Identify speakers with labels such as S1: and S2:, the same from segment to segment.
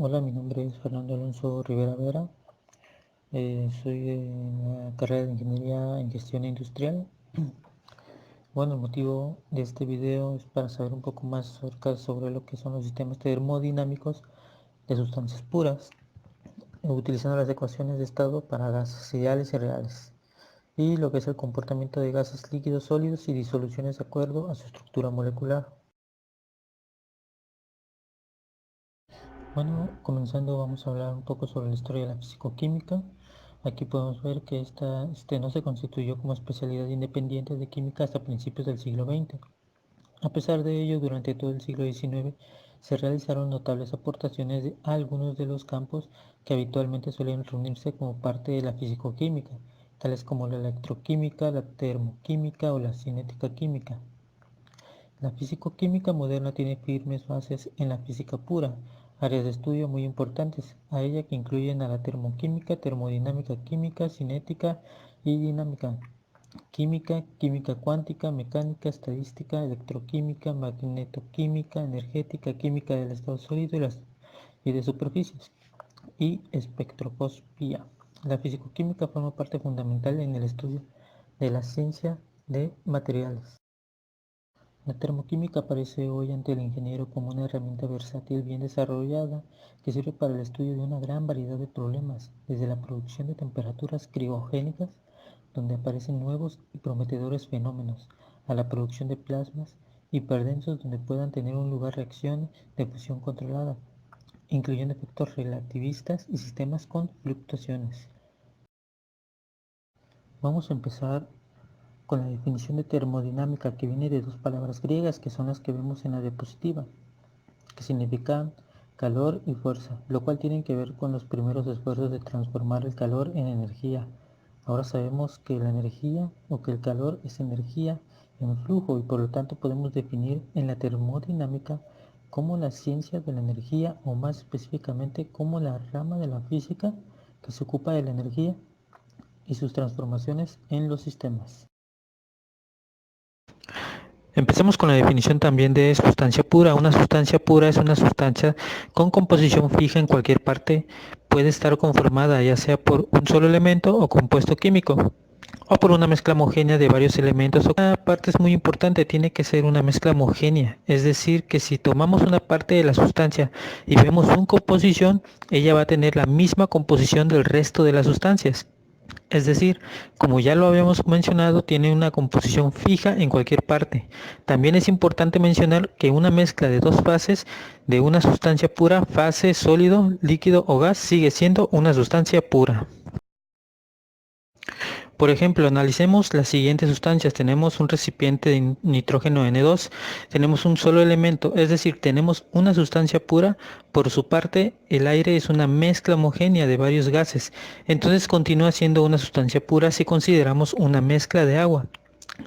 S1: Hola, mi nombre es Fernando Alonso Rivera Vera. Soy de la carrera de Ingeniería en Gestión Industrial. Bueno, el motivo de este video es para saber un poco más acerca sobre lo que son los sistemas termodinámicos de sustancias puras, utilizando las ecuaciones de estado para gases ideales y reales, y lo que es el comportamiento de gases líquidos, sólidos y disoluciones de acuerdo a su estructura molecular. Bueno, comenzando vamos a hablar un poco sobre la historia de la fisicoquímica. Aquí podemos ver que esta no se constituyó como especialidad independiente de química hasta principios del siglo XX. A pesar de ello, durante todo el siglo XIX se realizaron notables aportaciones a algunos de los campos que habitualmente suelen reunirse como parte de la fisicoquímica, tales como la electroquímica, la termoquímica o la cinética química. La fisicoquímica moderna tiene firmes bases en la física pura, áreas de estudio muy importantes a ella que incluyen a la termoquímica, termodinámica química, cinética y dinámica química, química cuántica, mecánica, estadística, electroquímica, magnetoquímica, energética, química del estado sólido y de superficies, y espectroscopia. La fisicoquímica forma parte fundamental en el estudio de la ciencia de materiales. La termoquímica aparece hoy ante el ingeniero como una herramienta versátil bien desarrollada que sirve para el estudio de una gran variedad de problemas, desde la producción de temperaturas criogénicas, donde aparecen nuevos y prometedores fenómenos, a la producción de plasmas hiperdensos donde puedan tener un lugar reacciones de fusión controlada, incluyendo efectos relativistas y sistemas con fluctuaciones. Vamos a empezar con la definición de termodinámica, que viene de dos palabras griegas que son las que vemos en la diapositiva, que significan calor y fuerza, lo cual tienen que ver con los primeros esfuerzos de transformar el calor en energía. Ahora sabemos que la energía o que el calor es energía en flujo y por lo tanto podemos definir en la termodinámica como la ciencia de la energía, o más específicamente como la rama de la física que se ocupa de la energía y sus transformaciones en los sistemas. Empecemos con la definición también de sustancia pura. Una sustancia pura es una sustancia con composición fija en cualquier parte. Puede estar conformada ya sea por un solo elemento o compuesto químico, o por una mezcla homogénea de varios elementos. Una parte es muy importante, tiene que ser una mezcla homogénea. Es decir, que si tomamos una parte de la sustancia y vemos su composición, ella va a tener la misma composición del resto de las sustancias. Es decir, como ya lo habíamos mencionado, tiene una composición fija en cualquier parte. También es importante mencionar que una mezcla de dos fases de una sustancia pura, fase sólido, líquido o gas, sigue siendo una sustancia pura. Por ejemplo, analicemos las siguientes sustancias. Tenemos un recipiente de nitrógeno N2, tenemos un solo elemento, es decir, tenemos una sustancia pura. Por su parte, el aire es una mezcla homogénea de varios gases, entonces continúa siendo una sustancia pura si consideramos una mezcla de agua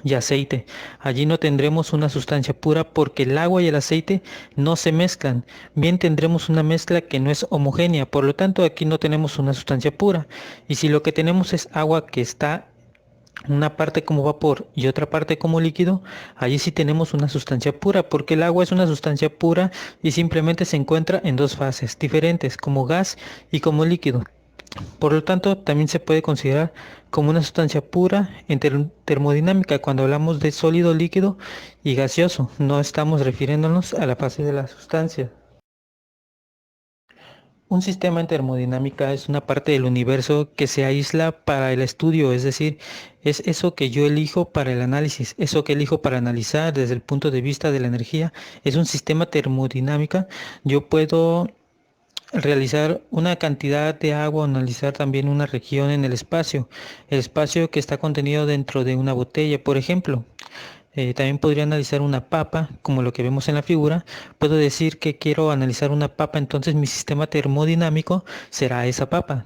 S1: y aceite. Allí no tendremos una sustancia pura porque el agua y el aceite no se mezclan. Bien, tendremos una mezcla que no es homogénea, por lo tanto aquí no tenemos una sustancia pura. Y si lo que tenemos es agua que está una parte como vapor y otra parte como líquido, allí sí tenemos una sustancia pura, porque el agua es una sustancia pura y simplemente se encuentra en dos fases diferentes, como gas y como líquido. Por lo tanto, también se puede considerar como una sustancia pura en termodinámica cuando hablamos de sólido, líquido y gaseoso. No estamos refiriéndonos a la fase de la sustancia. Un sistema en termodinámica es una parte del universo que se aísla para el estudio, es decir, es eso que yo elijo para el análisis, eso que elijo para analizar desde el punto de vista de la energía. Es un sistema termodinámica. Yo puedo realizar una cantidad de agua, analizar también una región en el espacio que está contenido dentro de una botella, por ejemplo. También podría analizar una papa, como lo que vemos en la figura. Puedo decir que quiero analizar una papa, entonces mi sistema termodinámico será esa papa.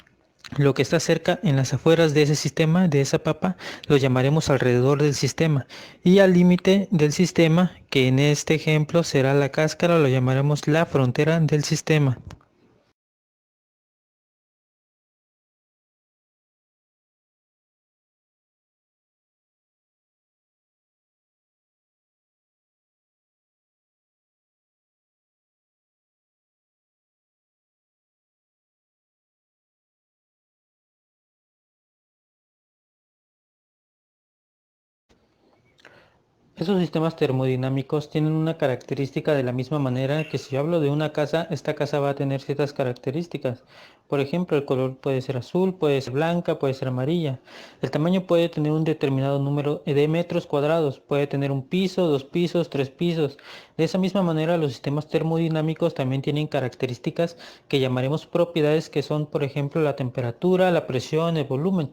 S1: Lo que está cerca en las afueras de ese sistema, de esa papa, lo llamaremos alrededor del sistema. Y al límite del sistema, que en este ejemplo será la cáscara, lo llamaremos la frontera del sistema. Esos sistemas termodinámicos tienen una característica de la misma manera que si yo hablo de una casa, esta casa va a tener ciertas características. Por ejemplo, el color puede ser azul, puede ser blanca, puede ser amarilla. El tamaño puede tener un determinado número de metros cuadrados. Puede tener un piso, dos pisos, tres pisos. De esa misma manera, los sistemas termodinámicos también tienen características que llamaremos propiedades que son, por ejemplo, la temperatura, la presión, el volumen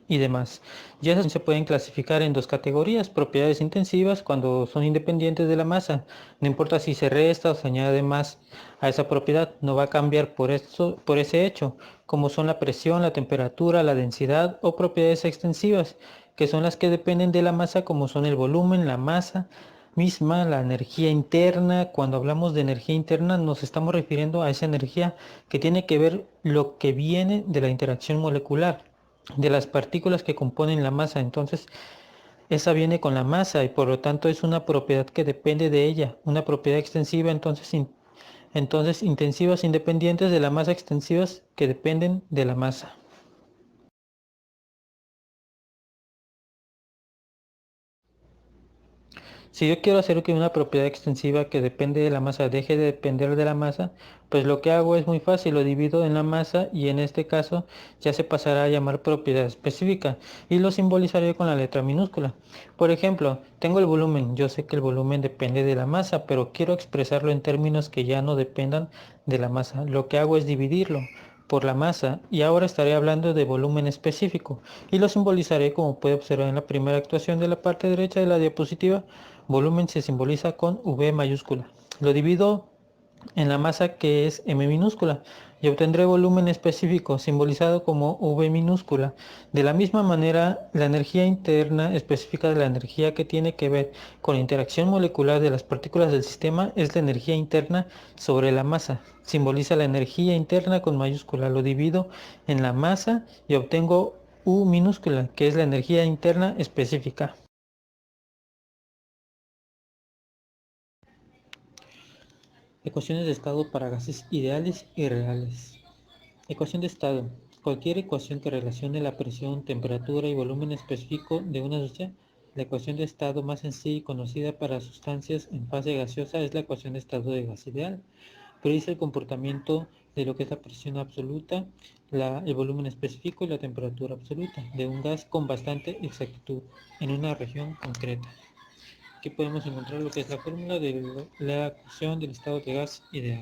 S1: y demás. Ya esas se pueden clasificar en dos categorías: propiedades intensivas cuando son independientes de la masa. No importa si se resta o se añade más a esa propiedad, no va a cambiar por eso, por ese hecho, como son la presión, la temperatura, la densidad, o propiedades extensivas, que son las que dependen de la masa, como son el volumen, la masa misma, la energía interna. Cuando hablamos de energía interna nos estamos refiriendo a esa energía que tiene que ver lo que viene de la interacción molecular de las partículas que componen la masa. Entonces esa viene con la masa y por lo tanto es una propiedad que depende de ella, una propiedad extensiva. Entonces intensivas independientes de la masa, extensivas que dependen de la masa. Si yo quiero hacer que una propiedad extensiva que depende de la masa deje de depender de la masa, pues lo que hago es muy fácil: lo divido en la masa y en este caso ya se pasará a llamar propiedad específica y lo simbolizaré con la letra minúscula. Por ejemplo, tengo el volumen. Yo sé que el volumen depende de la masa, pero quiero expresarlo en términos que ya no dependan de la masa. Lo que hago es dividirlo por la masa y ahora estaré hablando de volumen específico y lo simbolizaré, como puede observar en la primera actuación de la parte derecha de la diapositiva. Volumen se simboliza con V mayúscula. Lo divido en la masa, que es M minúscula, y obtendré volumen específico simbolizado como V minúscula. De la misma manera, la energía interna específica de la energía que tiene que ver con la interacción molecular de las partículas del sistema es la energía interna sobre la masa. Simboliza la energía interna con mayúscula. Lo divido en la masa y obtengo U minúscula, que es la energía interna específica. Ecuaciones de estado para gases ideales y reales. Ecuación de estado: cualquier ecuación que relacione la presión, temperatura y volumen específico de una sustancia. La ecuación de estado más sencilla y conocida para sustancias en fase gaseosa es la ecuación de estado de gas ideal. Predice el comportamiento de lo que es la presión absoluta, el volumen específico y la temperatura absoluta de un gas con bastante exactitud en una región concreta. Aquí podemos encontrar lo que es la fórmula de la ecuación del estado de gas ideal.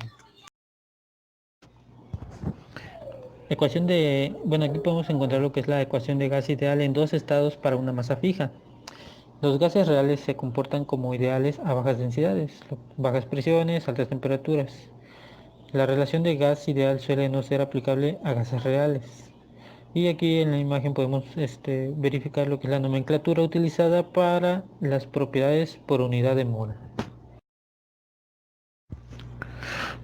S1: Aquí podemos encontrar lo que es la ecuación de gas ideal en dos estados para una masa fija. Los gases reales se comportan como ideales a bajas densidades, bajas presiones, altas temperaturas. La relación de gas ideal suele no ser aplicable a gases reales. Y aquí en la imagen podemos verificar lo que es la nomenclatura utilizada para las propiedades por unidad de mol.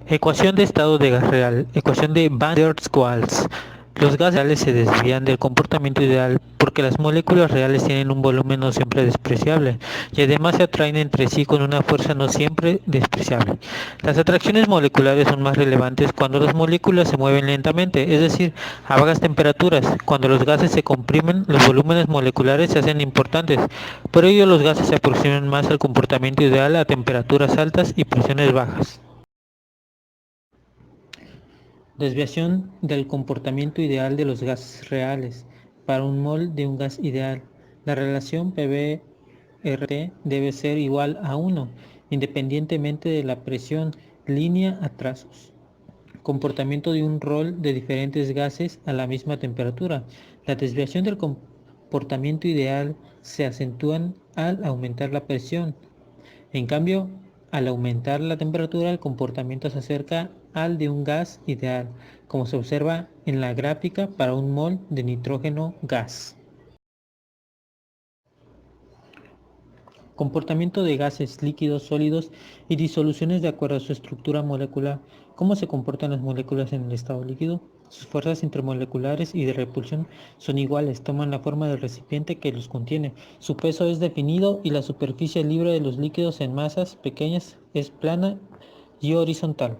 S1: Ecuación de estado de gas real. Ecuación de Van der Waals. Los gases reales se desvían del comportamiento ideal porque las moléculas reales tienen un volumen no siempre despreciable y además se atraen entre sí con una fuerza no siempre despreciable. Las atracciones moleculares son más relevantes cuando las moléculas se mueven lentamente, es decir, a bajas temperaturas. Cuando los gases se comprimen, los volúmenes moleculares se hacen importantes. Por ello, los gases se aproximan más al comportamiento ideal a temperaturas altas y presiones bajas. Desviación del comportamiento ideal de los gases reales. Para un mol de un gas ideal, la relación PV-RT debe ser igual a 1, independientemente de la presión línea a trazos. Comportamiento de un rol de diferentes gases a la misma temperatura. La desviación del comportamiento ideal se acentúan al aumentar la presión. En cambio, al aumentar la temperatura, el comportamiento se acerca al de un gas ideal, como se observa en la gráfica para un mol de nitrógeno gas. Comportamiento de gases, líquidos, sólidos y disoluciones de acuerdo a su estructura molecular. ¿Cómo se comportan las moléculas en el estado líquido? Sus fuerzas intermoleculares y de repulsión son iguales, toman la forma del recipiente que los contiene. Su peso es definido y la superficie libre de los líquidos en masas pequeñas es plana y horizontal.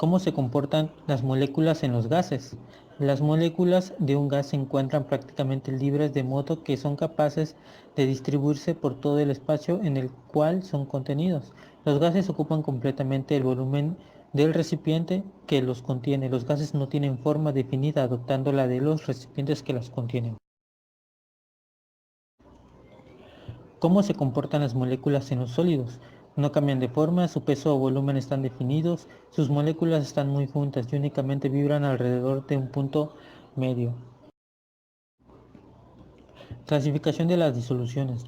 S1: ¿Cómo se comportan las moléculas en los gases? Las moléculas de un gas se encuentran prácticamente libres de modo que son capaces de distribuirse por todo el espacio en el cual son contenidos. Los gases ocupan completamente el volumen del recipiente que los contiene. Los gases no tienen forma definida adoptando la de los recipientes que las contienen. ¿Cómo se comportan las moléculas en los sólidos? No cambian de forma, su peso o volumen están definidos, sus moléculas están muy juntas y únicamente vibran alrededor de un punto medio. Clasificación de las disoluciones.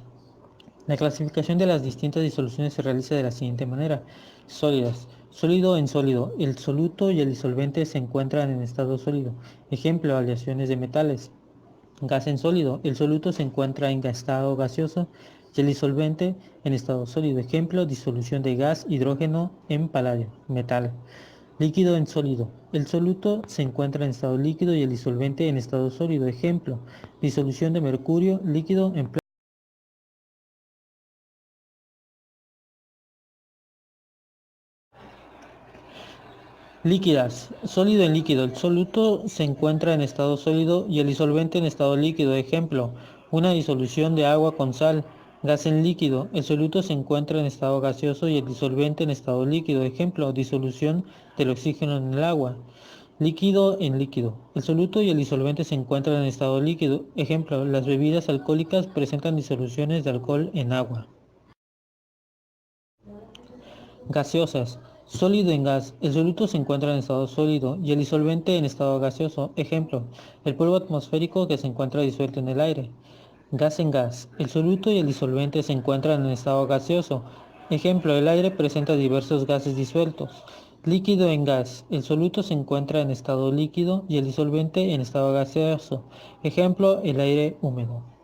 S1: La clasificación de las distintas disoluciones se realiza de la siguiente manera. Sólidas. Sólido en sólido. El soluto y el disolvente se encuentran en estado sólido. Ejemplo, aleaciones de metales. Gas en sólido. El soluto se encuentra en estado gaseoso y el disolvente en estado sólido. Ejemplo, disolución de gas hidrógeno en paladio, metal. Líquido en sólido. El soluto se encuentra en estado líquido y el disolvente en estado sólido. Ejemplo, disolución de mercurio líquido en líquidas. Sólido en líquido. El soluto se encuentra en estado sólido y el disolvente en estado líquido. Ejemplo, una disolución de agua con sal. Gas en líquido. El soluto se encuentra en estado gaseoso y el disolvente en estado líquido. Ejemplo, disolución del oxígeno en el agua. Líquido en líquido. El soluto y el disolvente se encuentran en estado líquido. Ejemplo, las bebidas alcohólicas presentan disoluciones de alcohol en agua. Gaseosas. Sólido en gas. El soluto se encuentra en estado sólido y el disolvente en estado gaseoso. Ejemplo, el polvo atmosférico que se encuentra disuelto en el aire. Gas en gas. El soluto y el disolvente se encuentran en estado gaseoso. Ejemplo, el aire presenta diversos gases disueltos. Líquido en gas. El soluto se encuentra en estado líquido y el disolvente en estado gaseoso. Ejemplo, el aire húmedo.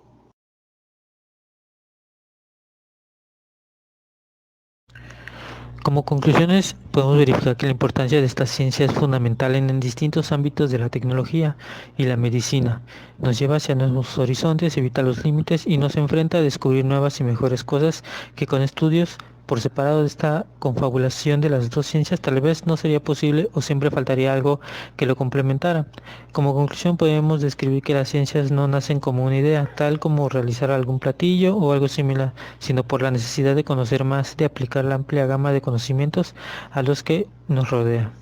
S1: Como conclusiones, podemos verificar que la importancia de esta ciencia es fundamental en distintos ámbitos de la tecnología y la medicina. Nos lleva hacia nuevos horizontes, evita los límites y nos enfrenta a descubrir nuevas y mejores cosas que con estudios por separado de esta confabulación de las dos ciencias tal vez no sería posible o siempre faltaría algo que lo complementara. Como conclusión podemos describir que las ciencias no nacen como una idea, tal como realizar algún platillo o algo similar, sino por la necesidad de conocer más, de aplicar la amplia gama de conocimientos a los que nos rodea.